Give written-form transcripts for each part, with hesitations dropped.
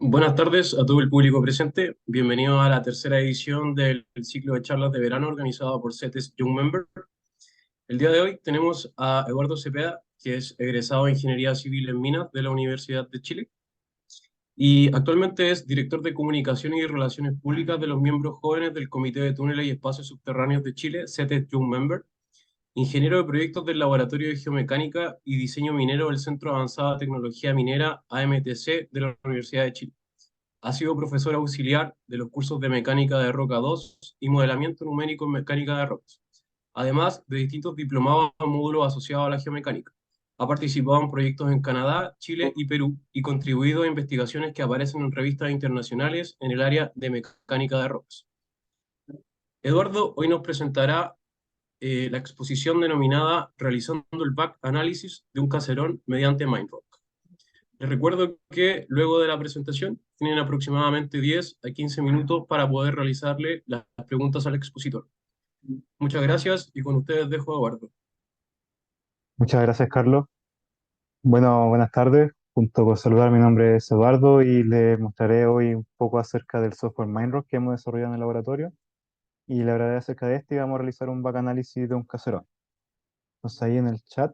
Buenas tardes a todo el público presente. Bienvenido a la tercera edición del ciclo de charlas de verano organizado por CETES Young Member. El día de hoy tenemos a Eduardo Cepeda, que es egresado de Ingeniería Civil en Minas de la Universidad de Chile y actualmente es director de Comunicación y Relaciones Públicas de los miembros jóvenes del Comité de Túneles y Espacios Subterráneos de Chile, CETES Young Member, ingeniero de proyectos del Laboratorio de Geomecánica y Diseño Minero del Centro de Avanzada Tecnología Minera, AMTC, de la Universidad de Chile. Ha sido profesor auxiliar de los cursos de Mecánica de Roca 2 y Modelamiento Numérico en Mecánica de Rocas, además de distintos diplomados o módulos asociados a la geomecánica. Ha participado en proyectos en Canadá, Chile y Perú y contribuido a investigaciones que aparecen en revistas internacionales en el área de mecánica de rocas. Eduardo hoy nos presentará la exposición denominada Realizando el Back Análisis de un caserón mediante MindRock. Les recuerdo que luego de la presentación tienen aproximadamente 10 a 15 minutos para poder realizarle las preguntas al expositor. Muchas gracias y con ustedes dejo a Eduardo. Muchas gracias, Carlos. Bueno, buenas tardes. Junto con saludar, mi nombre es Eduardo y les mostraré hoy un poco acerca del software MindRock que hemos desarrollado en el laboratorio. Y le hablaré acerca de este y vamos a realizar un backanálisis de un caserón. Entonces ahí en el chat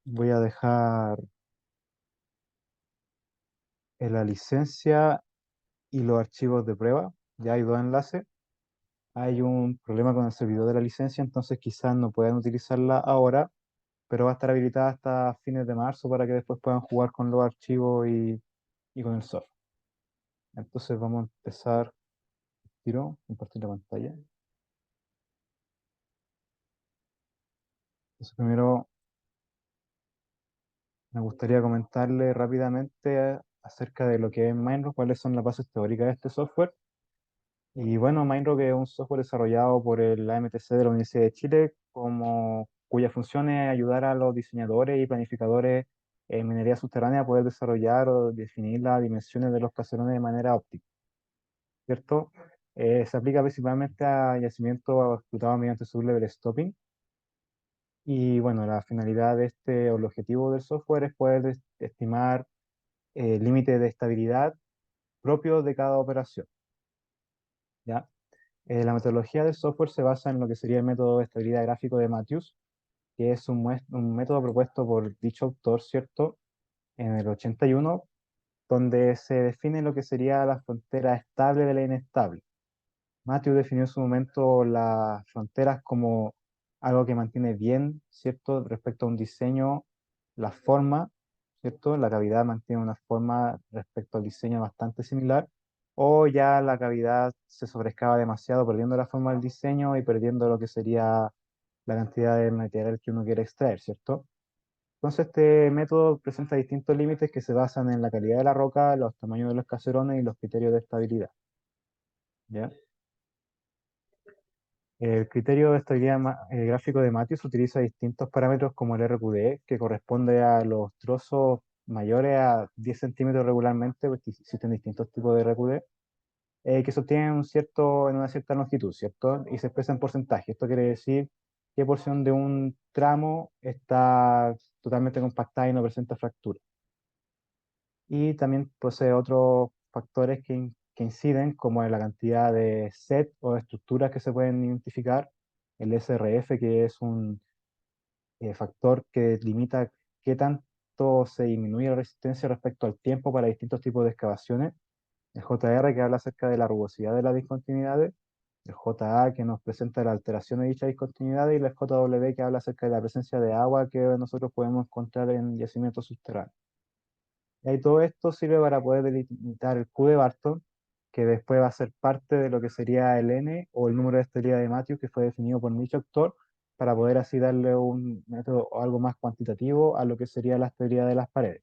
voy a dejar la licencia y los archivos de prueba. Ya hay dos enlaces. Hay un problema con el servidor de la licencia, entonces quizás no puedan utilizarla ahora, pero va a estar habilitada hasta fines de marzo para que después puedan jugar con los archivos y con el software. Entonces vamos a empezar, tiro, compartir la pantalla. Entonces primero me gustaría comentarle rápidamente acerca de lo que es Mindrock, cuáles son las bases teóricas de este software. Y bueno, Mindrock es un software desarrollado por el AMTC de la Universidad de Chile, cuya función es ayudar a los diseñadores y planificadores en minería subterránea a poder desarrollar o definir las dimensiones de los caserones de manera óptima, ¿cierto? Se aplica principalmente a yacimientos explotados mediante sublevel stopping. Y bueno, la finalidad de este, o el objetivo del software es poder estimar límites de estabilidad propios de cada operación, ¿ya? La metodología del software se basa en lo que sería el método de estabilidad gráfico de Matthews, que es un método propuesto por dicho autor, ¿cierto? En el 81, donde se define lo que sería la frontera estable de la inestable. Matthew definió en su momento las fronteras como algo que mantiene bien, ¿cierto? Respecto a un diseño, la forma, ¿cierto? La cavidad mantiene una forma respecto al diseño bastante similar, o ya la cavidad se sobrescava demasiado, perdiendo la forma del diseño y perdiendo lo que sería la cantidad de material que uno quiere extraer, ¿cierto? Entonces, este método presenta distintos límites que se basan en la calidad de la roca, los tamaños de los caserones y los criterios de estabilidad, ¿ya? El criterio de estabilidad gráfico de Matthews utiliza distintos parámetros como el RQD, que corresponde a los trozos mayores a 10 centímetros regularmente, porque existen distintos tipos de RQD, que se obtienen en una cierta longitud, ¿cierto? Y se expresa en porcentaje. Esto quiere decir qué porción de un tramo está totalmente compactada y no presenta fractura. Y también posee otros factores que inciden, como en la cantidad de set o de estructuras que se pueden identificar, el SRF, que es un factor que limita qué tanto se disminuye la resistencia respecto al tiempo para distintos tipos de excavaciones, el JR, que habla acerca de la rugosidad de las discontinuidades, el JA, que nos presenta la alteración de dicha discontinuidad, y el JW, que habla acerca de la presencia de agua que nosotros podemos encontrar en yacimientos subterráneos. Y todo esto sirve para poder delimitar el Q de Barton, que después va a ser parte de lo que sería el N o el número de estabilidad de Matthews, que fue definido por dicho autor, para poder así darle un método o algo más cuantitativo a lo que sería la estabilidad de las paredes.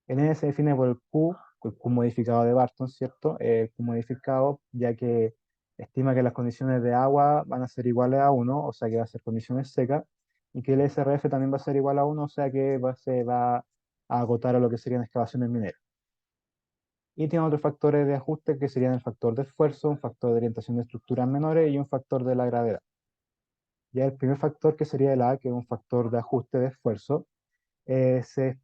El N se define por el Q modificado de Barton, ¿cierto? El Q modificado, ya que estima que las condiciones de agua van a ser iguales a uno, o sea que va a ser condiciones secas, y que el SRF también va a ser igual a uno, o sea que se va a agotar a lo que serían excavaciones mineras. Y tiene otros factores de ajuste que serían el factor de esfuerzo, un factor de orientación de estructuras menores y un factor de la gravedad. Ya el primer factor, que sería el A, que es un factor de ajuste de esfuerzo, se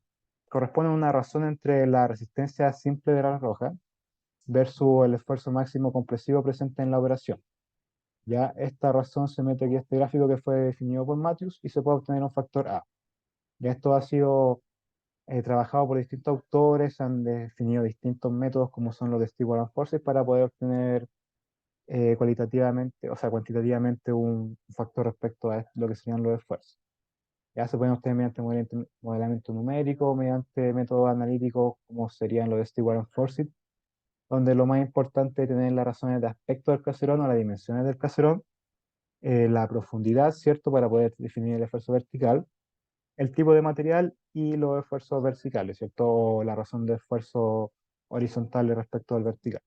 corresponde a una razón entre la resistencia simple de la roca versus el esfuerzo máximo compresivo presente en la operación. Ya esta razón se mete aquí a este gráfico que fue definido por Matthews y se puede obtener un factor A. Ya esto ha sido trabajado por distintos autores, han definido distintos métodos como son los de Stewart and Forsyth para poder obtener cualitativamente, o sea, cuantitativamente un factor respecto a lo que serían los esfuerzos. Ya se pueden obtener mediante modelamiento numérico, mediante métodos analíticos como serían los de Stewart and Forsyth, donde lo más importante es tener las razones de aspecto del caserón o las dimensiones del caserón, la profundidad, ¿cierto? Para poder definir el esfuerzo vertical, el tipo de material y los esfuerzos verticales, ¿cierto? O la razón de esfuerzo horizontal respecto al vertical.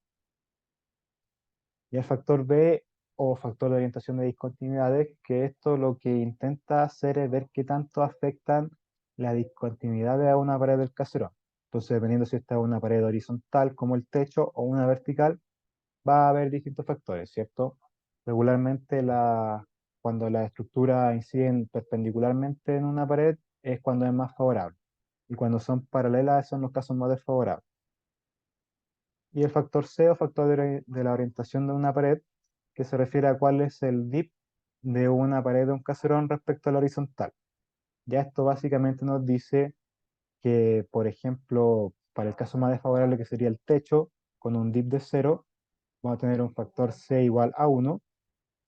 Y el factor B o factor de orientación de discontinuidades, que esto lo que intenta hacer es ver qué tanto afectan las discontinuidades a una pared del caserón. Entonces, dependiendo si esta es una pared horizontal como el techo o una vertical, va a haber distintos factores, ¿cierto? Regularmente cuando las estructuras inciden perpendicularmente en una pared es cuando es más favorable. Y cuando son paralelas son los casos más desfavorables. Y el factor C o factor de la orientación de una pared, que se refiere a cuál es el dip de una pared de un caserón respecto a la horizontal. Ya esto básicamente nos dice que, por ejemplo, para el caso más desfavorable que sería el techo, con un dip de 0, vamos a tener un factor C igual a 1.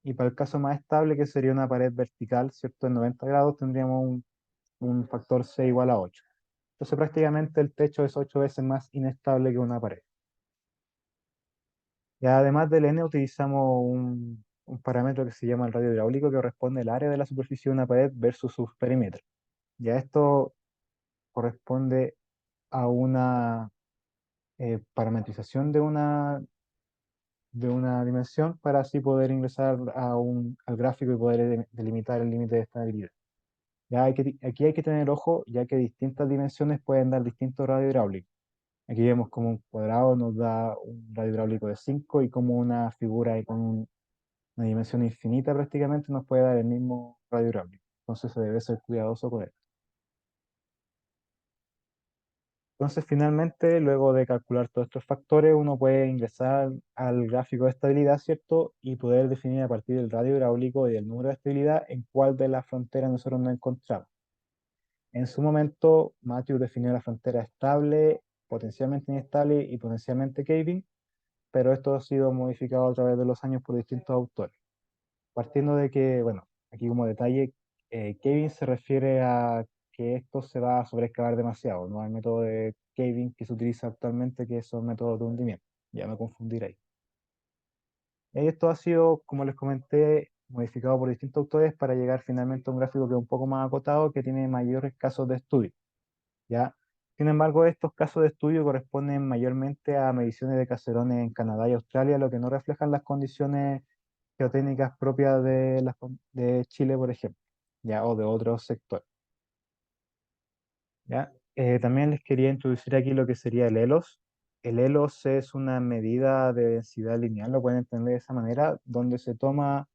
Y para el caso más estable, que sería una pared vertical, ¿cierto? En 90 grados, tendríamos un factor C igual a 8. Entonces prácticamente el techo es 8 veces más inestable que una pared. Y además del N utilizamos un parámetro que se llama el radio hidráulico que corresponde al área de la superficie de una pared versus su perímetro. Ya esto corresponde a una parametrización de una dimensión para así poder ingresar al gráfico y poder delimitar el límite de estabilidad. Aquí hay que tener ojo, ya que distintas dimensiones pueden dar distintos radios hidráulicos. Aquí vemos como un cuadrado nos da un radio hidráulico de 5 y como una figura con una dimensión infinita prácticamente nos puede dar el mismo radio hidráulico. Entonces se debe ser cuidadoso con él. Entonces finalmente, luego de calcular todos estos factores, uno puede ingresar al gráfico de estabilidad, ¿cierto? Y poder definir a partir del radio hidráulico y del número de estabilidad en cuál de las fronteras nosotros nos encontramos. En su momento, Matthews definió la frontera estable, potencialmente inestable y potencialmente caving, pero esto ha sido modificado a través de los años por distintos autores. Partiendo de que, bueno, aquí como detalle, caving se refiere a que esto se va a sobreexcavar demasiado, no al método de caving que se utiliza actualmente, que son métodos de hundimiento. Ya me confundiré ahí. Y esto ha sido, como les comenté, modificado por distintos autores para llegar finalmente a un gráfico que es un poco más acotado, que tiene mayores casos de estudio. ¿Ya? Sin embargo, estos casos de estudio corresponden mayormente a mediciones de caserones en Canadá y Australia, lo que no reflejan las condiciones geotécnicas propias de Chile, por ejemplo, ¿ya? O de otros sectores. ¿Ya? También les quería introducir aquí lo que sería el ELOS. El ELOS es una medida de densidad lineal, lo pueden entender de esa manera, donde se toma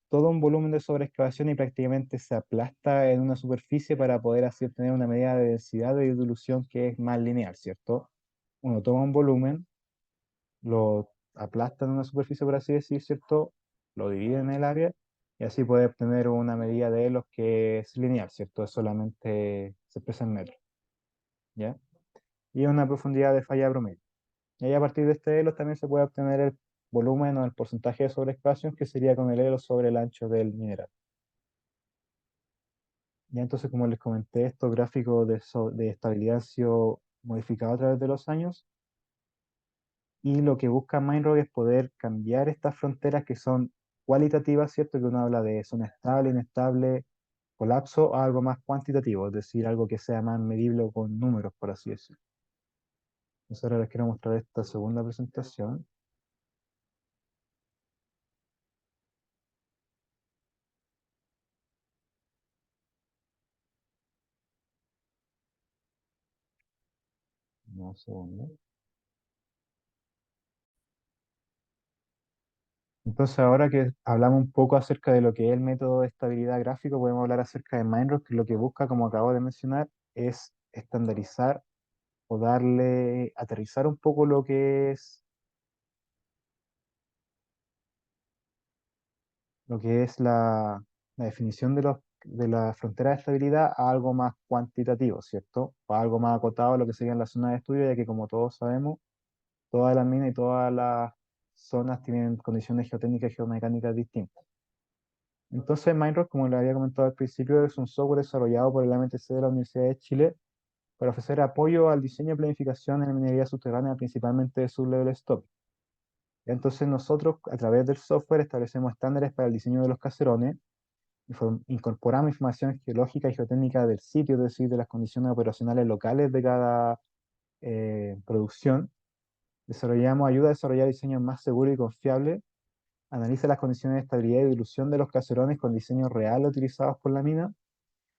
todo un volumen de sobreexcavación y prácticamente se aplasta en una superficie para poder así obtener una medida de densidad de dilución que es más lineal, ¿cierto? Uno toma un volumen, lo aplasta en una superficie, por así decir, ¿cierto? Lo divide en el área y así puede obtener una medida de los que es lineal, ¿cierto? Es solamente se expresa en metros, ¿ya? Y una profundidad de falla promedio. Y ahí a partir de este elo también se puede obtener el volumen o el porcentaje de sobreexcavación que sería con el elo sobre el ancho del mineral. Ya entonces, como les comenté, estos gráficos de estabilidad han sido modificados a través de los años y lo que busca Mindrock es poder cambiar estas fronteras que son cualitativas, ¿cierto? Que uno habla de zona estable, inestable, colapso, a algo más cuantitativo, es decir, algo que sea más medible o con números, por así decirlo. Entonces ahora les quiero mostrar esta segunda presentación. Un segundo. Entonces, ahora que hablamos un poco acerca de lo que es el método de estabilidad gráfico, podemos hablar acerca de Mindrock, que lo que busca, como acabo de mencionar, es estandarizar o aterrizar un poco lo que es lo que es la definición de la frontera de estabilidad a algo más cuantitativo, ¿cierto? O a algo más acotado a lo que serían las zonas de estudio, ya que como todos sabemos, todas las minas y todas las zonas tienen condiciones geotécnicas y geomecánicas distintas. Entonces, Mindrock, como le había comentado al principio, es un software desarrollado por el MTC de la Universidad de Chile para ofrecer apoyo al diseño y planificación en la minería subterránea, principalmente de sublevel stop. Entonces, nosotros, a través del software, establecemos estándares para el diseño de los caserones, incorporamos información geológica y geotécnica del sitio, es decir, de las condiciones operacionales locales de cada producción. Desarrollamos ayuda a desarrollar diseños más seguros y confiables. Analiza las condiciones de estabilidad y dilución de los caserones con diseños reales utilizados por la mina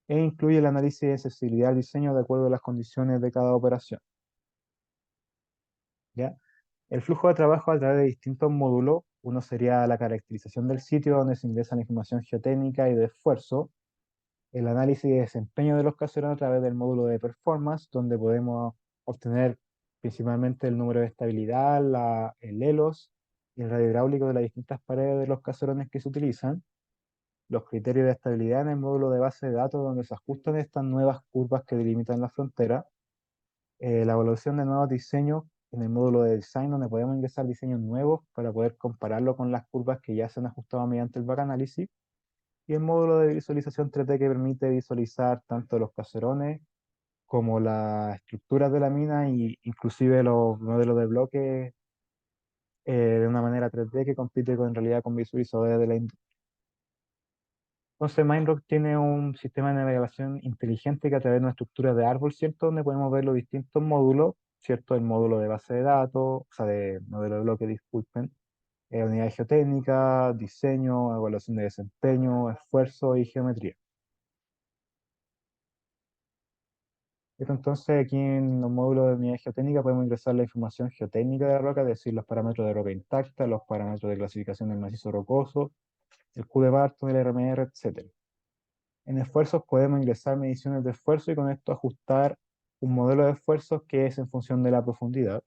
e incluye el análisis de accesibilidad al diseño de acuerdo a las condiciones de cada operación. ¿Ya? El flujo de trabajo a través de distintos módulos. Uno sería la caracterización del sitio donde se ingresa la información geotécnica y de esfuerzo. El análisis de desempeño de los caserones a través del módulo de performance, donde podemos obtener principalmente el número de estabilidad, el ELOS y el radio hidráulico de las distintas paredes de los caserones que se utilizan. Los criterios de estabilidad en el módulo de base de datos, donde se ajustan estas nuevas curvas que delimitan la frontera. La evaluación de nuevos diseños en el módulo de design, donde podemos ingresar diseños nuevos para poder compararlo con las curvas que ya se han ajustado mediante el backanálisis. Y el módulo de visualización 3D que permite visualizar tanto los caserones como las estructuras de la mina y inclusive los modelos de bloques de una manera 3D que compite en realidad con visualizadores de la industria. Entonces, Mindrock tiene un sistema de navegación inteligente que a través de una estructura de árbol, ¿cierto? Donde podemos ver los distintos módulos, ¿cierto? El módulo de base de datos, o sea, de modelo de bloque, disculpen, unidad geotécnica, diseño, evaluación de desempeño, esfuerzo y geometría. Entonces, aquí en los módulos de unidad geotécnica podemos ingresar la información geotécnica de la roca, es decir, los parámetros de roca intacta, los parámetros de clasificación del macizo rocoso, el Q de Barton, el RMR, etc. En esfuerzos podemos ingresar mediciones de esfuerzo y con esto ajustar un modelo de esfuerzos que es en función de la profundidad.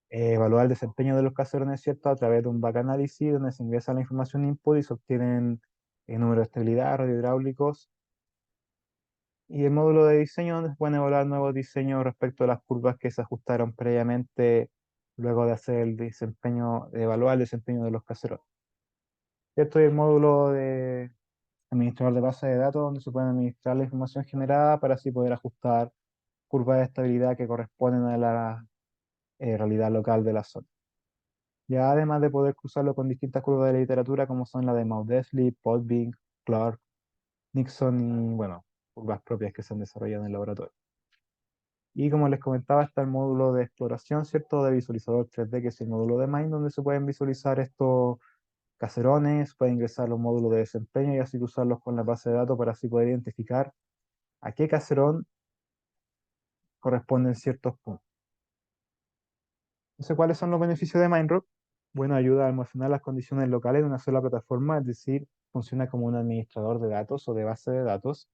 Evaluar el desempeño de los caserones, ¿cierto? A través de un backanálisis donde se ingresa la información input y se obtienen el número de estabilidad, radiohidráulicos y el módulo de diseño donde se pueden evaluar nuevos diseños respecto a las curvas que se ajustaron previamente luego de hacer el desempeño, de evaluar el desempeño de los caserones. Esto es el módulo de administrador de base de datos donde se puede administrar la información generada para así poder ajustar curvas de estabilidad que corresponden a la realidad local de la zona. Ya además de poder cruzarlo con distintas curvas de la literatura como son la de Maudesley, Podbing, Clark, Nixon y bueno, curvas propias que se han desarrollado en el laboratorio. Y como les comentaba, está el módulo de exploración, ¿cierto? De visualizador 3D, que es el módulo de Mind, donde se pueden visualizar estos caserones, pueden ingresar los módulos de desempeño y así usarlos con la base de datos para así poder identificar a qué caserón corresponden ciertos puntos. Entonces, ¿cuáles son los beneficios de Mindrock? Bueno, ayuda a almacenar las condiciones locales en una sola plataforma, es decir, funciona como un administrador de datos o de base de datos.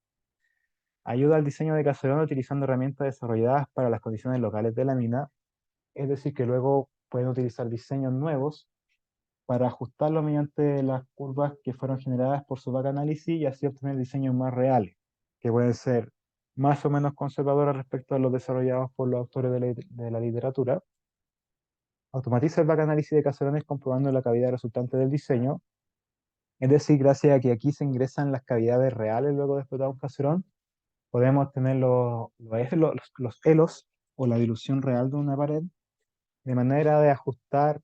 Ayuda al diseño de caserón utilizando herramientas desarrolladas para las condiciones locales de la mina, es decir, que luego pueden utilizar diseños nuevos para ajustarlo mediante las curvas que fueron generadas por su backanálisis y así obtener diseños más reales, que pueden ser más o menos conservadores respecto a los desarrollados por los autores de la literatura. Automatiza el backanálisis de caserones comprobando la cavidad resultante del diseño, es decir, gracias a que aquí se ingresan las cavidades reales luego de explotar un caserón, podemos tener los ELOS o la dilución real de una pared, de manera de ajustar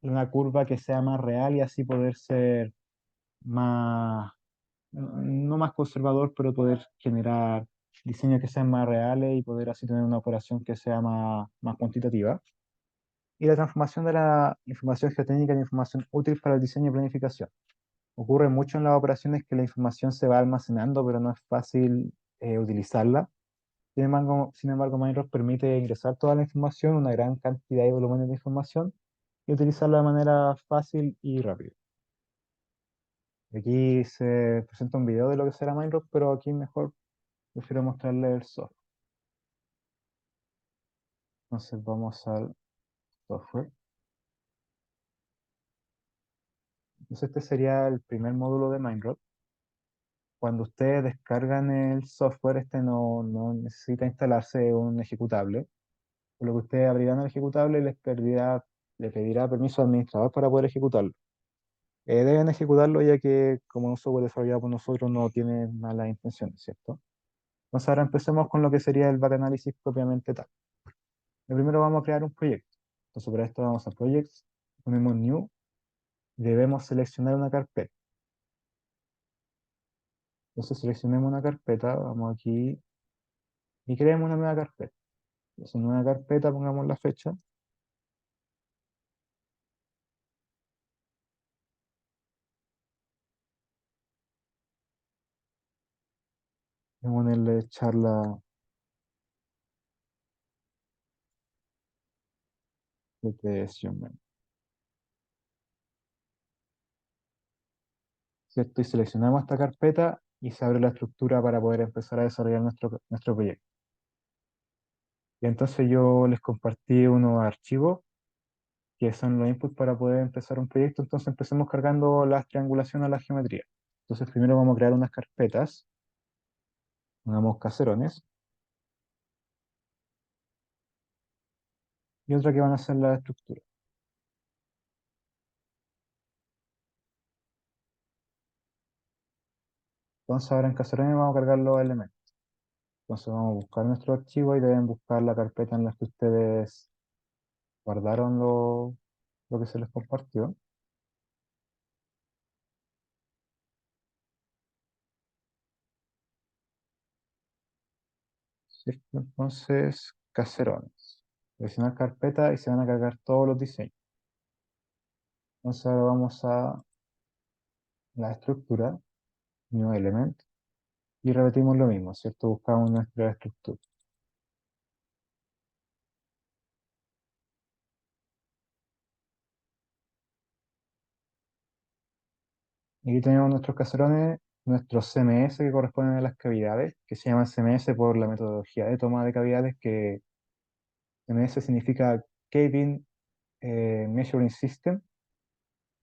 una curva que sea más real y así poder ser más, no más conservador, pero poder generar diseños que sean más reales y poder así tener una operación que sea más cuantitativa. Y la transformación de la información geotécnica en información útil para el diseño y planificación. Ocurre mucho en las operaciones que la información se va almacenando, pero no es fácil utilizarla. Sin embargo, Minecraft permite ingresar toda la información, una gran cantidad y volumen de información, y utilizarla de manera fácil y rápida. Aquí se presenta un video de lo que será Minecraft, pero aquí mejor prefiero mostrarle el software. Entonces vamos al software. Entonces este sería el primer módulo de Mindrot. Cuando ustedes descargan el software, este no necesita instalarse un ejecutable, por lo que ustedes abrirán el ejecutable y le pedirá permiso al administrador para poder ejecutarlo. Deben ejecutarlo ya que como un software desarrollado por nosotros no tiene malas intenciones, ¿cierto? Entonces ahora empecemos con lo que sería el bacanalysis propiamente tal. Primero vamos a crear un proyecto. Entonces para esto vamos a Projects, ponemos New, y debemos seleccionar una carpeta. Entonces seleccionemos una carpeta, vamos aquí y creemos una nueva carpeta. Entonces en una carpeta pongamos la fecha, vamos a ponerle charla de creación, ¿cierto? Y seleccionamos esta carpeta y se abre la estructura para poder empezar a desarrollar nuestro proyecto. Y entonces yo les compartí unos archivos que son los inputs para poder empezar un proyecto. Entonces empecemos cargando las triangulaciones a la geometría. Entonces primero vamos a crear unas carpetas, pongamos caserones, y otra que van a ser la estructura. Entonces ahora en caserones vamos a cargar los elementos. Entonces vamos a buscar nuestro archivo y deben buscar la carpeta en la que ustedes guardaron lo que se les compartió. ¿Cierto? Entonces, caserones. Seleccionar carpeta y se van a cargar todos los diseños. Entonces ahora vamos a la estructura, new element, y repetimos lo mismo, ¿cierto? Buscamos nuestra estructura. Y aquí tenemos nuestros caserones, nuestros CMS que corresponden a las cavidades, que se llaman CMS por la metodología de toma de cavidades, que CMS significa Caving Measuring System,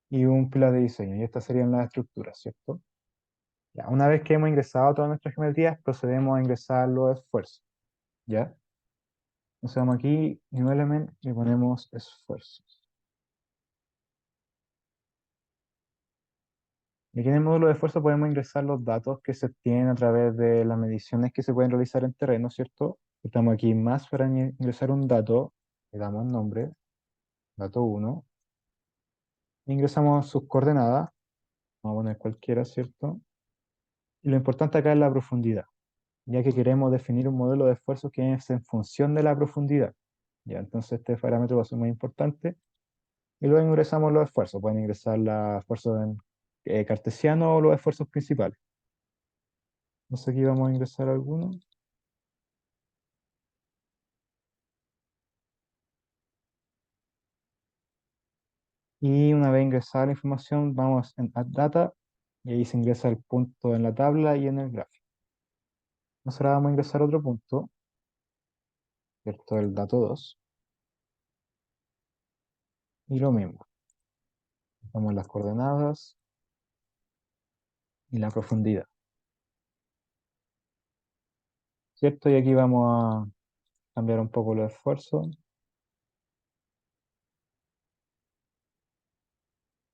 y un pilar de diseño. Y estas serían las estructuras, ¿cierto? Ya, una vez que hemos ingresado todas nuestras geometrías, procedemos a ingresar los esfuerzos, ¿ya? Entonces vamos aquí, New Element, y ponemos esfuerzos. Y aquí en el módulo de esfuerzo podemos ingresar los datos que se obtienen a través de las mediciones que se pueden realizar en terreno, ¿cierto? Estamos aquí en más para ingresar un dato, le damos nombre, dato 1, ingresamos sus coordenadas, vamos a poner cualquiera, ¿cierto? Y lo importante acá es la profundidad, ya que queremos definir un modelo de esfuerzo que es en función de la profundidad. Ya, entonces este parámetro va a ser muy importante. Y luego ingresamos los esfuerzos. Pueden ingresar los esfuerzos en cartesiano o los esfuerzos principales. Entonces aquí vamos a ingresar algunos. Y una vez ingresada la información, vamos en Add Data y ahí se ingresa el punto en la tabla y en el gráfico. Entonces ahora vamos a ingresar otro punto, ¿cierto? El dato 2. Y lo mismo. Vamos las coordenadas y la profundidad, ¿cierto? Y aquí vamos a cambiar un poco los esfuerzos.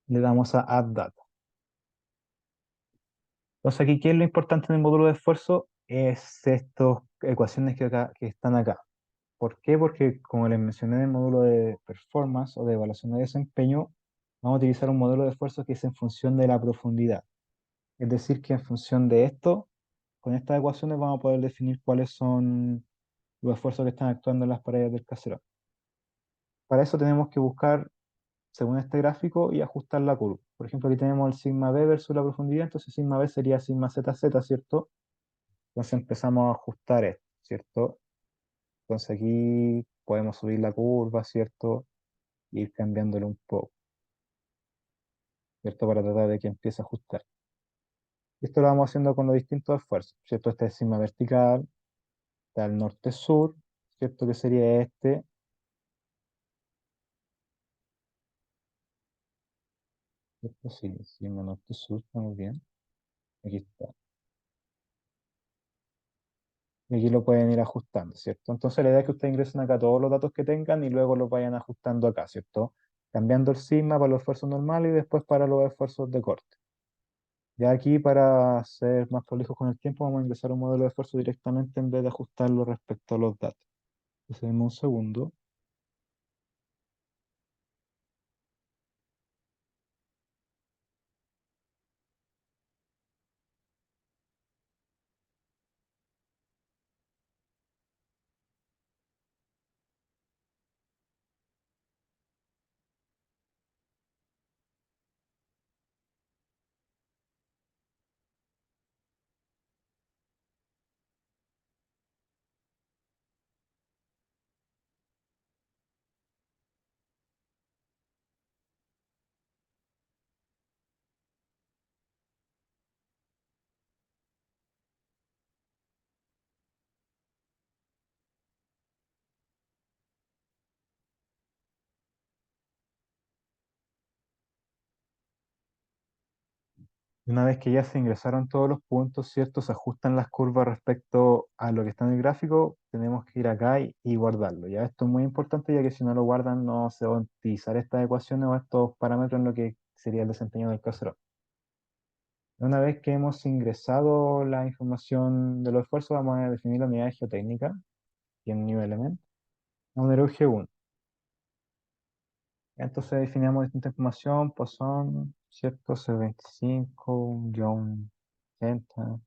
Le damos a Add Data. Entonces aquí, ¿qué es lo importante en el módulo de esfuerzo? Es estas ecuaciones que están acá. ¿Por qué? Porque como les mencioné en el módulo de performance o de evaluación de desempeño, vamos a utilizar un modelo de esfuerzo que es en función de la profundidad. Es decir, que en función de esto, con estas ecuaciones vamos a poder definir cuáles son los esfuerzos que están actuando en las paredes del caserón. Para eso tenemos que buscar, según este gráfico, y ajustar la curva. Por ejemplo, aquí tenemos el sigma b versus la profundidad, entonces sigma b sería sigma zz, ¿cierto? Entonces empezamos a ajustar esto, ¿cierto? Entonces aquí podemos subir la curva, ¿cierto? E ir cambiándolo un poco, ¿cierto? Para tratar de que empiece a ajustar. Esto lo vamos haciendo con los distintos esfuerzos, ¿cierto? Este es sigma vertical, está el norte-sur, ¿cierto? Que sería este. ¿cierto? Sí, sí, me anoto sur, muy bien. Aquí está. Y aquí lo pueden ir ajustando, ¿cierto? Entonces la idea es que ustedes ingresen acá todos los datos que tengan y luego los vayan ajustando acá, ¿cierto? Cambiando el sigma para los esfuerzos normales y después para los esfuerzos de corte. Ya aquí, para ser más prolijos con el tiempo, vamos a ingresar un modelo de esfuerzo directamente en vez de ajustarlo respecto a los datos. Entonces, en un segundo. Una vez que ya se ingresaron todos los puntos, ¿cierto? Se ajustan las curvas respecto a lo que está en el gráfico, tenemos que ir acá y guardarlo. Ya esto es muy importante, ya que si no lo guardan no se van a utilizar estas ecuaciones o estos parámetros en lo que sería el desempeño del caserón. Una vez que hemos ingresado la información de los esfuerzos, vamos a definir la unidad geotécnica y en New Element, a un G1. Entonces definimos distinta información, pues son, ¿cierto? C25, John 80.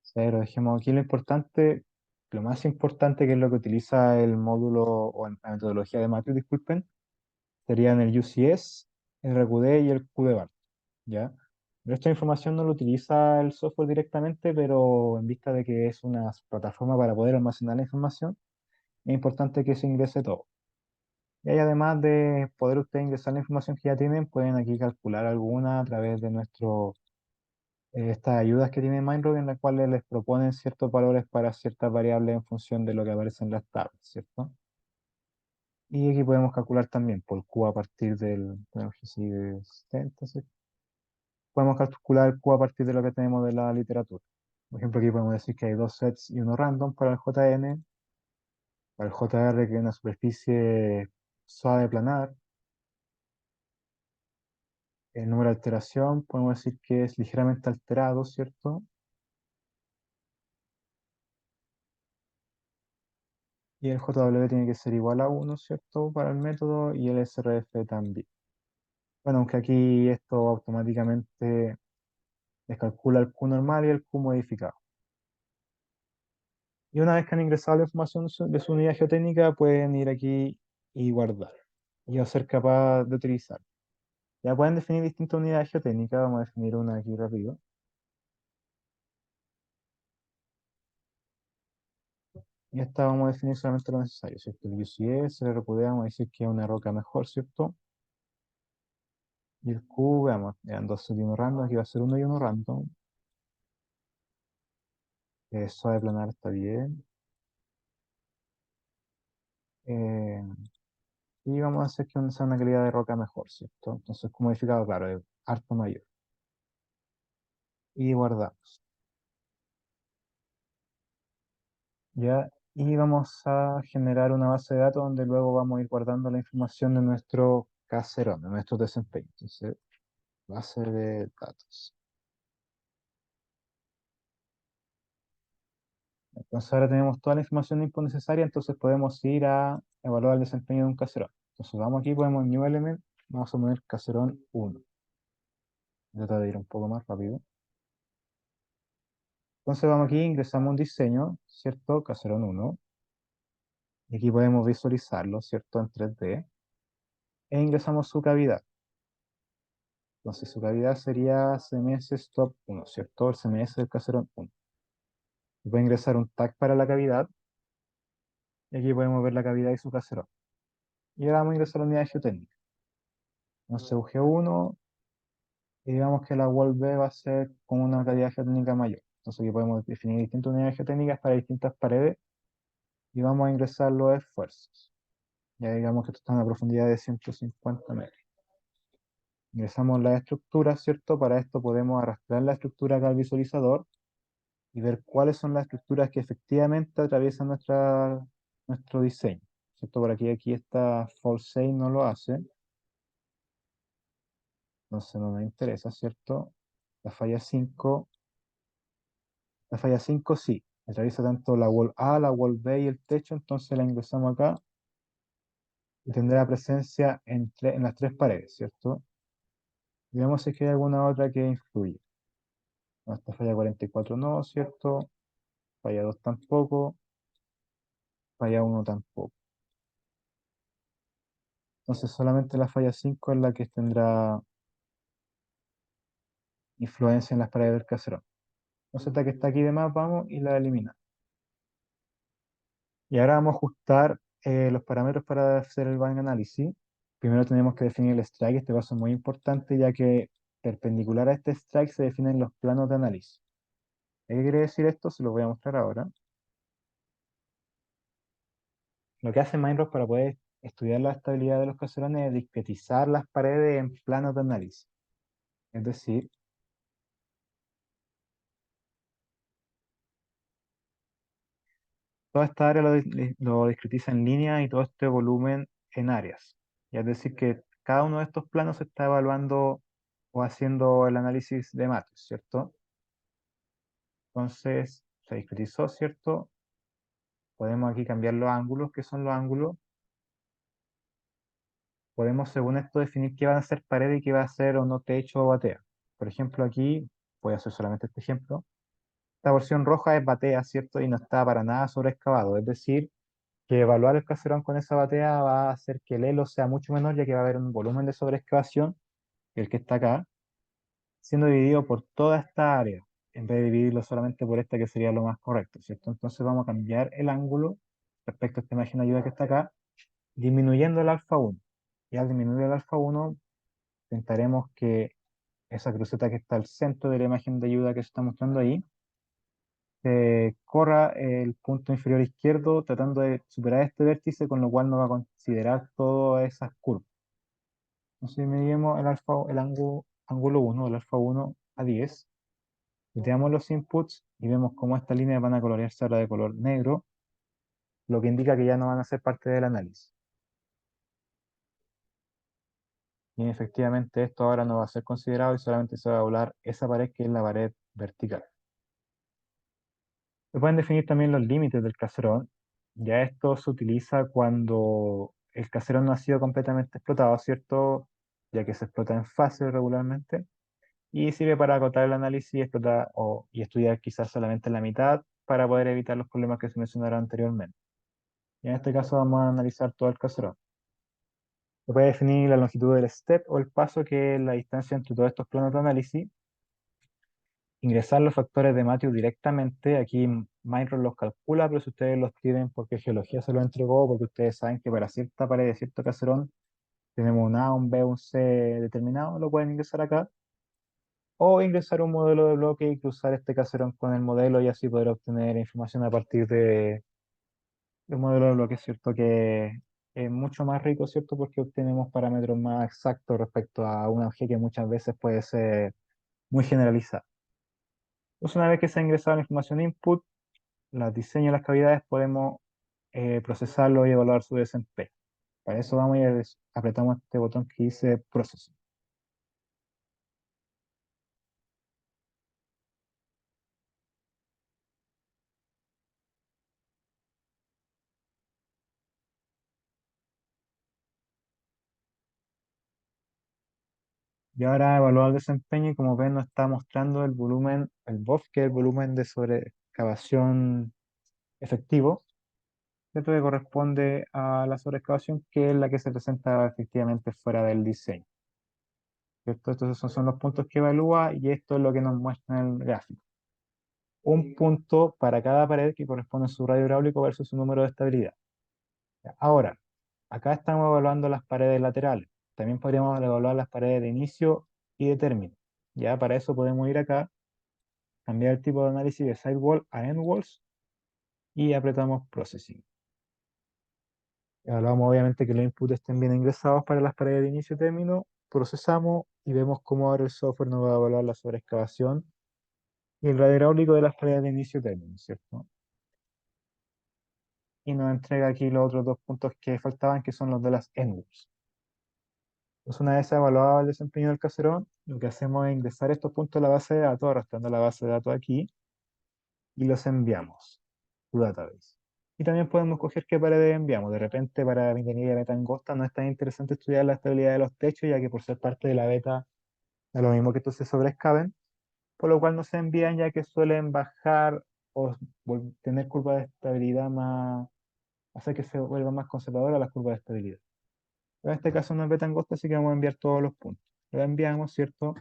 Cero, dejemos aquí lo importante, lo más importante que es lo que utiliza el módulo o la metodología de Matthew, disculpen, serían el UCS, el RQD y el QDBAR, ¿ya? Pero esta información no lo utiliza el software directamente, pero en vista de que es una plataforma para poder almacenar la información, es importante que se ingrese todo. Y ahí, además de poder ustedes ingresar la información que ya tienen, pueden aquí calcular alguna a través de estas ayudas que tiene Mindroid en las cuales les proponen ciertos valores para ciertas variables en función de lo que aparece en las tablas, ¿cierto? Y aquí podemos calcular también por Q a partir tenemos que seguir 70, ¿cierto? Podemos calcular Q a partir de lo que tenemos de la literatura. Por ejemplo, aquí podemos decir que hay dos sets y uno random para el JN, para el JR, que es una superficie suave planar. El número de alteración podemos decir que es ligeramente alterado, ¿cierto? Y el JW tiene que ser igual a 1, ¿cierto? Para el método y el SRF también. Bueno, aunque aquí esto automáticamente les calcula el Q normal y el Q modificado. Y una vez que han ingresado la información de su unidad geotécnica, pueden ir aquí y guardar. Y va a ser capaz de utilizar. Ya pueden definir distintas unidades geotécnicas. Vamos a definir una aquí rápido. Y esta vamos a definir solamente lo necesario, ¿cierto? El UCS, el RQD, vamos a decir que es una roca mejor, ¿cierto? Y el Q, veamos, eran dos y uno random, aquí va a ser uno y uno random. Suave planar está bien. Eh, y vamos a hacer que sea una calidad de roca mejor, ¿cierto? Entonces, como modificado, claro, es harto mayor. Y guardamos. ¿Ya? Y vamos a generar una base de datos donde luego vamos a ir guardando la información de nuestro caserón, de nuestro desempeño. Entonces, base de datos. Entonces ahora tenemos toda la información de input necesaria, entonces podemos ir a evaluar el desempeño de un caserón. Entonces vamos aquí, ponemos New Element, vamos a poner caserón 1. Trata de ir un poco más rápido. Entonces vamos aquí, ingresamos un diseño, ¿cierto? Caserón 1. Y aquí podemos visualizarlo, ¿cierto? En 3D. E ingresamos su cavidad. Entonces su cavidad sería CMS Stop 1, ¿cierto? El CMS del caserón 1. Y puede ingresar un tag para la cavidad. Y aquí podemos ver la cavidad y su caserón. Y ahora vamos a ingresar la unidad geotécnica. Entonces UG1, y digamos que la wall B va a ser con una cavidad geotécnica mayor. Entonces aquí podemos definir distintas unidades geotécnicas para distintas paredes y vamos a ingresar los esfuerzos. Ya digamos que esto está a una profundidad de 150 metros. Ingresamos la estructura, ¿cierto? Para esto podemos arrastrar la estructura acá al visualizador y ver cuáles son las estructuras que efectivamente atraviesan nuestro diseño, ¿cierto? Por aquí está false save, no lo hace, entonces no me interesa, ¿cierto? La falla 5, la falla 5 sí, atraviesa tanto la wall A, la wall B y el techo, entonces la ingresamos acá y tendrá presencia en las tres paredes, ¿cierto? Veamos si es que hay alguna otra que influye. No, esta falla 44 no, ¿cierto? Falla 2 tampoco, falla uno tampoco. Entonces solamente la falla 5 es la que tendrá influencia en las paredes del caserón. Entonces esta que está aquí de más vamos y la eliminamos. Y ahora vamos a ajustar los parámetros para hacer el Bang análisis. Primero tenemos que definir el strike, este paso es muy importante ya que perpendicular a este strike se definen los planos de análisis. ¿Qué quiere decir esto? Se lo voy a mostrar ahora. Lo que hace Minecraft para poder estudiar la estabilidad de los caserones es discretizar las paredes en planos de análisis. Es decir, toda esta área lo discretiza en línea y todo este volumen en áreas. Y es decir, que cada uno de estos planos se está evaluando o haciendo el análisis de matriz, ¿cierto? Entonces, se discretizó, ¿cierto? Podemos aquí cambiar los ángulos. ¿Qué son los ángulos? Podemos, según esto, definir qué van a ser paredes y qué va a ser o no techo o batea. Por ejemplo, aquí, voy a hacer solamente este ejemplo. Esta porción roja es batea, ¿cierto? Y no está para nada sobreexcavado. Es decir, que evaluar el caserón con esa batea va a hacer que el elo sea mucho menor, ya que va a haber un volumen de sobreexcavación, el que está acá, siendo dividido por toda esta área, en vez de dividirlo solamente por esta, que sería lo más correcto, ¿cierto? Entonces vamos a cambiar el ángulo respecto a esta imagen de ayuda que está acá, disminuyendo el alfa 1. Y al disminuir el alfa 1, intentaremos que esa cruceta que está al centro de la imagen de ayuda que se está mostrando ahí, corra el punto inferior izquierdo tratando de superar este vértice, con lo cual no va a considerar todas esas curvas. Entonces medimos ángulo 1, el alfa 1 a 10, veamos los inputs y vemos cómo estas líneas van a colorearse ahora de color negro, lo que indica que ya no van a ser parte del análisis. Y efectivamente esto ahora no va a ser considerado y solamente se va a evaluar esa pared, que es la pared vertical. Se pueden definir también los límites del caserón. Ya esto se utiliza cuando el caserón no ha sido completamente explotado, ¿cierto? Ya que se explota en fase regularmente. Y sirve para acotar el análisis y explotar y estudiar quizás solamente la mitad para poder evitar los problemas que se mencionaron anteriormente. Y en este caso vamos a analizar todo el caserón. Se puede definir la longitud del step o el paso, que es la distancia entre todos estos planos de análisis. Ingresar los factores de Matthew directamente. Aquí Minecraft los calcula, pero si ustedes los tienen porque Geología se lo entregó, porque ustedes saben que para cierta pared de cierto caserón tenemos un A, un B, un C determinado, lo pueden ingresar acá. O ingresar un modelo de bloque y cruzar este caserón con el modelo y así poder obtener información a partir de un modelo de bloque, ¿cierto? Que es mucho más rico, ¿cierto? Porque obtenemos parámetros más exactos respecto a una objeto que muchas veces puede ser muy generalizada. Entonces, una vez que se ha ingresado la información input, los diseños de las cavidades, podemos procesarlo y evaluar su desempeño. Para eso vamos y apretamos este botón que dice Processing. Y ahora evaluar el desempeño, y como ven nos está mostrando el volumen, el BOF, que es el volumen de sobreexcavación efectivo, ¿cierto? Que corresponde a la sobreexcavación, que es la que se presenta efectivamente fuera del diseño, ¿cierto? Estos son los puntos que evalúa y esto es lo que nos muestra en el gráfico. Un punto para cada pared que corresponde a su radio hidráulico versus su número de estabilidad. Ahora, acá estamos evaluando las paredes laterales. También podríamos evaluar las paredes de inicio y de término. Ya para eso podemos ir acá, cambiar el tipo de análisis de sidewall a end walls y apretamos Processing. Hablamos obviamente que los inputs estén bien ingresados para las paredes de inicio y término, procesamos y vemos cómo ahora el software nos va a evaluar la sobreexcavación y el radio hidráulico de las paredes de inicio y término, ¿cierto? Y nos entrega aquí los otros dos puntos que faltaban, que son los de las NWOs. Entonces, una vez evaluado el desempeño del caserón, lo que hacemos es ingresar estos puntos a la base de datos, arrastrando la base de datos aquí, y los enviamos to database. Y también podemos coger qué paredes enviamos. De repente, para mi ingeniería de beta angosta no es tan interesante estudiar la estabilidad de los techos, ya que por ser parte de la beta es lo mismo que estos se sobreexcaven, por lo cual no se envían, ya que suelen bajar o tener curvas de estabilidad más, hacer que se vuelvan más conservadoras las curvas de estabilidad. Pero en este caso no es beta angosta, así que vamos a enviar todos los puntos. Lo enviamos, ¿cierto?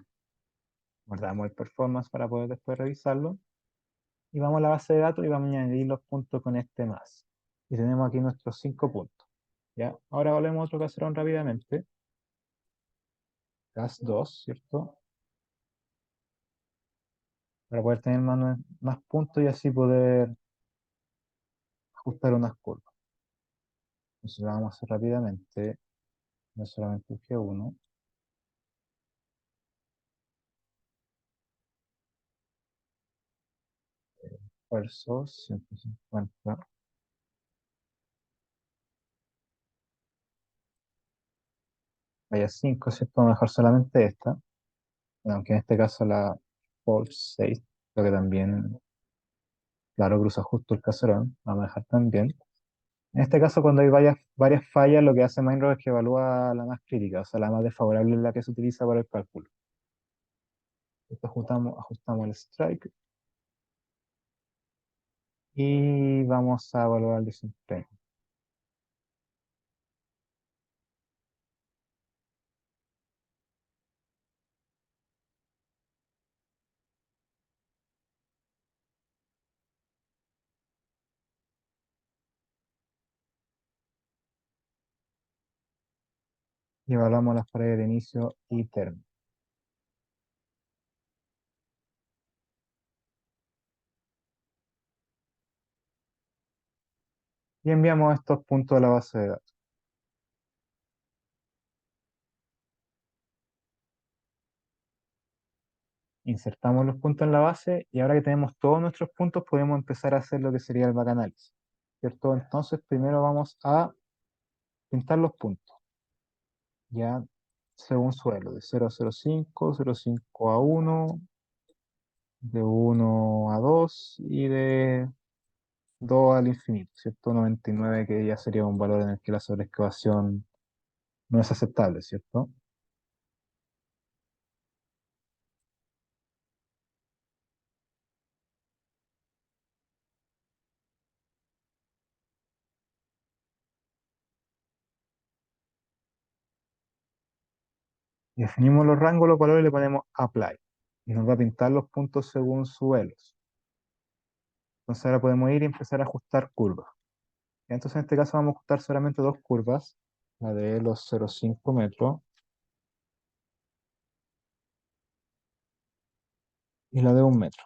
Guardamos el performance para poder después revisarlo. Y vamos a la base de datos y vamos a añadir los puntos con este más. Y tenemos aquí nuestros 5 puntos. ¿Ya? Ahora volvemos a otro caserón rápidamente. Gas 2, ¿cierto? Para poder tener más puntos y así poder ajustar unas curvas. Entonces lo vamos a hacer rápidamente. No solamente el G1. Esfuerzos, 150. Vaya 5, ¿cierto? Vamos a dejar solamente esta. Aunque en este caso la Pulse 6, creo que también, claro, cruza justo el caserón. Vamos a dejar también. En este caso, cuando hay varias fallas, lo que hace Mindrow es que evalúa la más crítica, o sea, la más desfavorable es la que se utiliza para el cálculo. Esto ajustamos el strike y vamos a evaluar el desempeño. Y evaluamos las paredes de inicio y término. Y enviamos estos puntos a la base de datos. Insertamos los puntos en la base y ahora que tenemos todos nuestros puntos podemos empezar a hacer lo que sería el backanálisis, ¿cierto? Entonces primero vamos a pintar los puntos, ya según suelo, de 0 a 0,5, 0,5 a 1, de 1 a 2 y de 2 al infinito, ¿cierto? 99, que ya sería un valor en el que la sobreexcavación no es aceptable, ¿cierto? Y definimos los rangos, los valores y le ponemos apply. Y nos va a pintar los puntos según suelos. Entonces ahora podemos ir y empezar a ajustar curvas. Entonces en este caso vamos a ajustar solamente dos curvas, la de los 0,5 metros y la de 1 metro.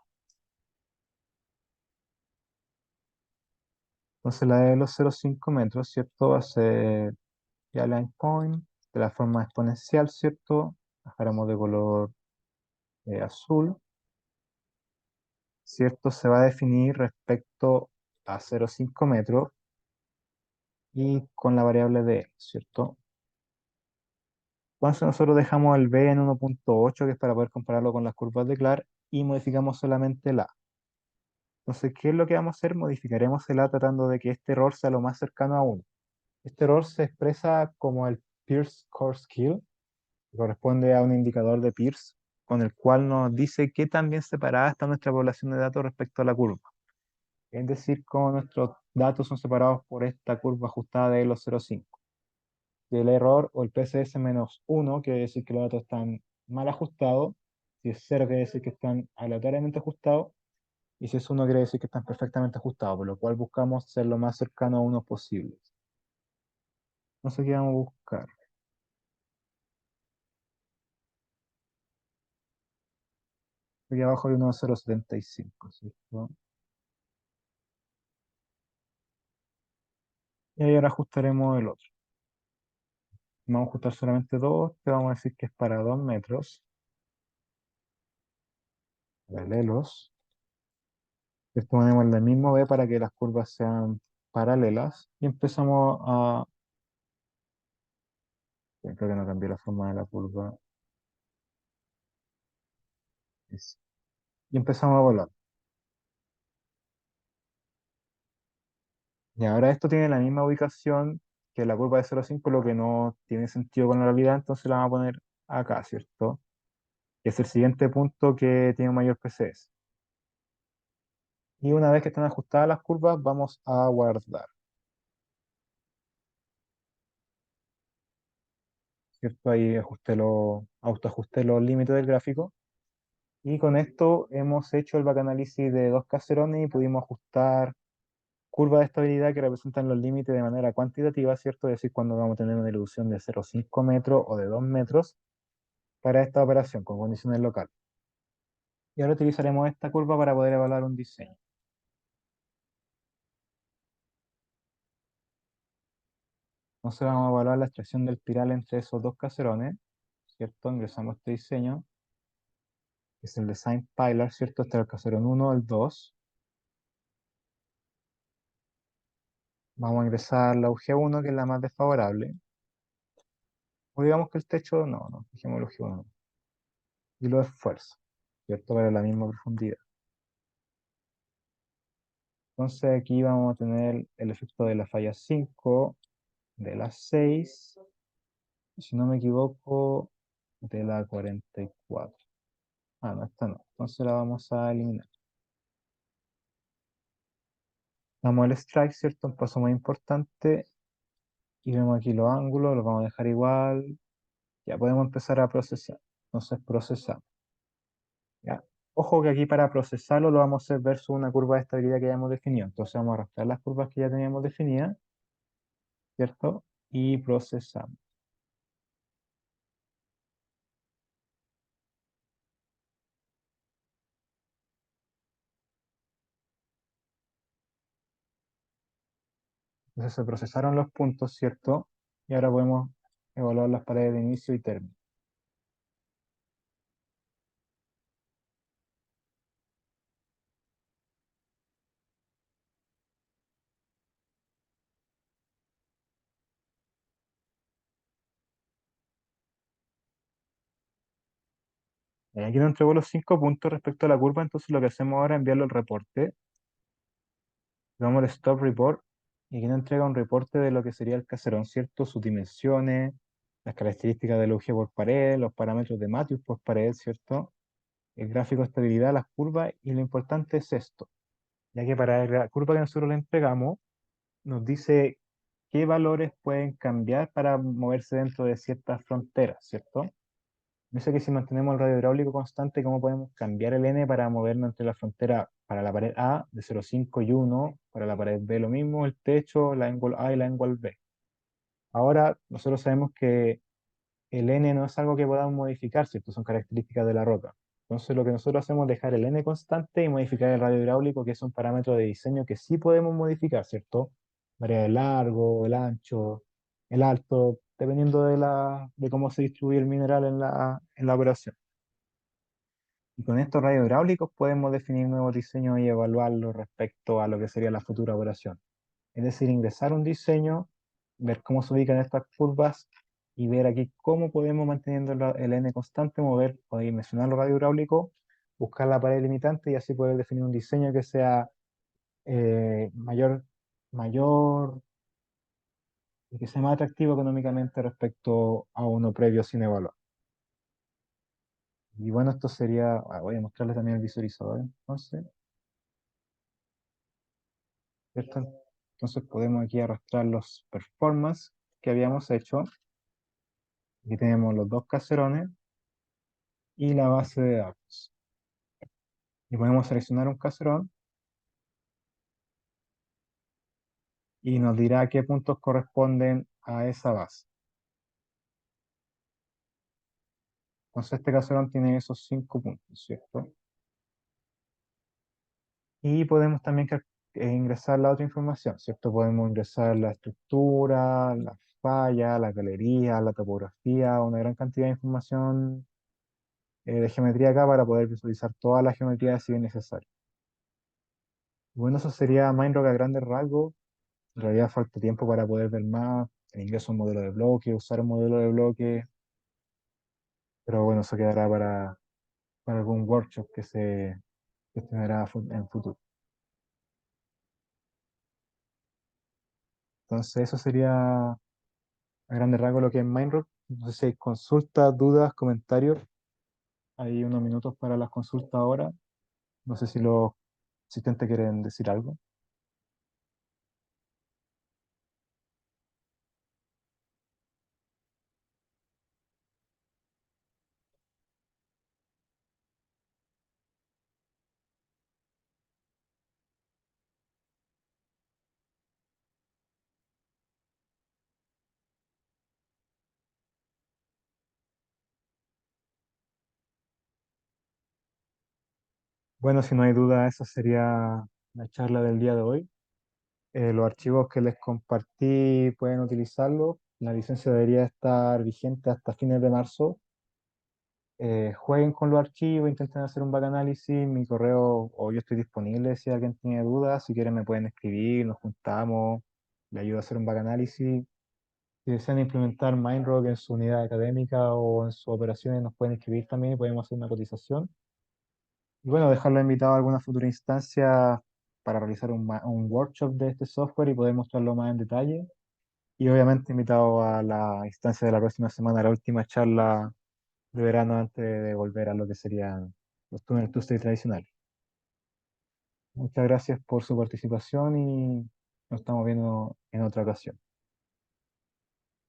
Entonces la de los 0,5 metros, ¿cierto? Va a ser ya line point de la forma exponencial, ¿cierto? Dejaremos de color azul, ¿cierto? Se va a definir respecto a 0,5 metros y con la variable de, ¿cierto? Entonces nosotros dejamos el b en 1,8, que es para poder compararlo con las curvas de Clark, y modificamos solamente el a. Entonces, ¿qué es lo que vamos a hacer? Modificaremos el a tratando de que este error sea lo más cercano a 1. Este error se expresa como el Pierce Core Skill, que corresponde a un indicador de Pierce, con el cual nos dice qué tan bien separada está nuestra población de datos respecto a la curva. Es decir, cómo nuestros datos son separados por esta curva ajustada de los 0,5. Si el error o el PCS-1 quiere decir que los datos están mal ajustados, si es 0 quiere decir que están aleatoriamente ajustados, y si es 1 quiere decir que están perfectamente ajustados, por lo cual buscamos ser lo más cercano a 1 posible. No sé qué vamos a buscar. Aquí abajo hay 1,075, ¿cierto? Y ahí ahora ajustaremos el otro. Vamos a ajustar solamente dos, que vamos a decir que es para 2 metros, paralelos. Esto ponemos el mismo B para que las curvas sean paralelas. Y empezamos a... Creo que no cambié la forma de la curva. Es- Y empezamos a volar. Y ahora esto tiene la misma ubicación que la curva de 0,5, lo que no tiene sentido con la realidad, entonces la vamos a poner acá, ¿cierto? Que es el siguiente punto que tiene un mayor PCS. Y una vez que están ajustadas las curvas, vamos a guardar, ¿cierto? Ahí autoajusté los límites del gráfico. Y con esto hemos hecho el bacanalysis de dos caserones y pudimos ajustar curvas de estabilidad que representan los límites de manera cuantitativa, ¿cierto? Es decir, cuando vamos a tener una ilusión de 0,5 metros o de 2 metros para esta operación con condiciones locales. Y ahora utilizaremos esta curva para poder evaluar un diseño. Entonces vamos a evaluar la extracción del espiral entre esos dos caserones, ¿cierto? Ingresamos este diseño, que es el Design Pilar, ¿cierto? Este es el caserón 1, el 2. Vamos a ingresar la UG1, que es la más desfavorable. O digamos que el techo, no, dejemos el UG1. Y los esfuerzos, ¿cierto? Para la misma profundidad. Entonces aquí vamos a tener el efecto de la falla 5, de la 6, y si no me equivoco, de la 44. Ah, no, esta no. Entonces la vamos a eliminar. Damos el strike, ¿cierto? Un paso muy importante. Y vemos aquí los ángulos, los vamos a dejar igual. Ya podemos empezar a procesar. Entonces procesamos. ¿Ya? Ojo que aquí para procesarlo lo vamos a hacer versus una curva de estabilidad que ya hemos definido. Entonces vamos a arrastrar las curvas que ya teníamos definidas, ¿cierto? Y procesamos. Entonces se procesaron los puntos, ¿cierto? Y ahora podemos evaluar las paredes de inicio y término. Aquí nos entregó los 5 puntos respecto a la curva, entonces lo que hacemos ahora es enviarlo al reporte. Le damos el stop report y aquí nos entrega un reporte de lo que sería el caserón, ¿cierto? Sus dimensiones, las características del UG por pared, los parámetros de Matthews por pared, ¿cierto? El gráfico de estabilidad, las curvas, y lo importante es esto, ya que para la curva que nosotros le entregamos, nos dice qué valores pueden cambiar para moverse dentro de ciertas fronteras, ¿cierto? Dice que si mantenemos el radio hidráulico constante, ¿cómo podemos cambiar el n para movernos entre la frontera para la pared A de 0,5 y 1, para la pared B lo mismo, el techo, la angle A y la angle B? Ahora, nosotros sabemos que el n no es algo que podamos modificar, ¿cierto? Son características de la roca. Entonces, lo que nosotros hacemos es dejar el n constante y modificar el radio hidráulico, que es un parámetro de diseño que sí podemos modificar, ¿cierto? Varía el largo, el ancho, el alto, dependiendo de cómo se distribuye el mineral en la operación. Y con estos radios hidráulicos podemos definir nuevos diseños y evaluarlos respecto a lo que sería la futura operación. Es decir, ingresar un diseño, ver cómo se ubican estas curvas y ver aquí cómo podemos, manteniendo el n constante, mover o dimensionar los radios hidráulicos, buscar la pared limitante y así poder definir un diseño que sea mayor y que sea más atractivo económicamente respecto a uno previo sin evaluar. Y bueno, esto sería, voy a mostrarles también el visualizador entonces. ¿Cierto? Entonces podemos aquí arrastrar los performance que habíamos hecho. Aquí tenemos los dos caserones y la base de datos. Y podemos seleccionar un caserón y nos dirá qué puntos corresponden a esa base. Entonces este caserón tiene esos 5 puntos, ¿cierto? Y podemos también ingresar la otra información, ¿cierto? Podemos ingresar la estructura, la falla, la galería, la topografía, una gran cantidad de información de geometría acá para poder visualizar toda la geometría si es necesario. Bueno, eso sería Mindrock a grandes rasgos. En realidad falta tiempo para poder ver más, el ingreso a un modelo de bloque, usar un modelo de bloque, pero bueno, eso quedará para algún workshop que se hará en futuro. Entonces, eso sería a grandes rasgos lo que es Mindrock. No sé si hay consultas, dudas, comentarios. Hay unos minutos para las consultas ahora. No sé si los asistentes quieren decir algo. Bueno, si no hay duda, esa sería la charla del día de hoy. Los archivos que les compartí pueden utilizarlos. La licencia debería estar vigente hasta fines de marzo. Jueguen con los archivos, intenten hacer un backanálisis. Mi correo o yo estoy disponible si alguien tiene dudas. Si quieren me pueden escribir, nos juntamos, le ayudo a hacer un backanálisis. Si desean implementar Mindrock en su unidad académica o en sus operaciones, nos pueden escribir también y podemos hacer una cotización. Y bueno, dejarlo invitado a alguna futura instancia para realizar un workshop de este software y poder mostrarlo más en detalle. Y obviamente invitado a la instancia de la próxima semana, la última charla de verano antes de volver a lo que serían los Tunnel Tuesday tradicionales. Muchas gracias por su participación y nos estamos viendo en otra ocasión.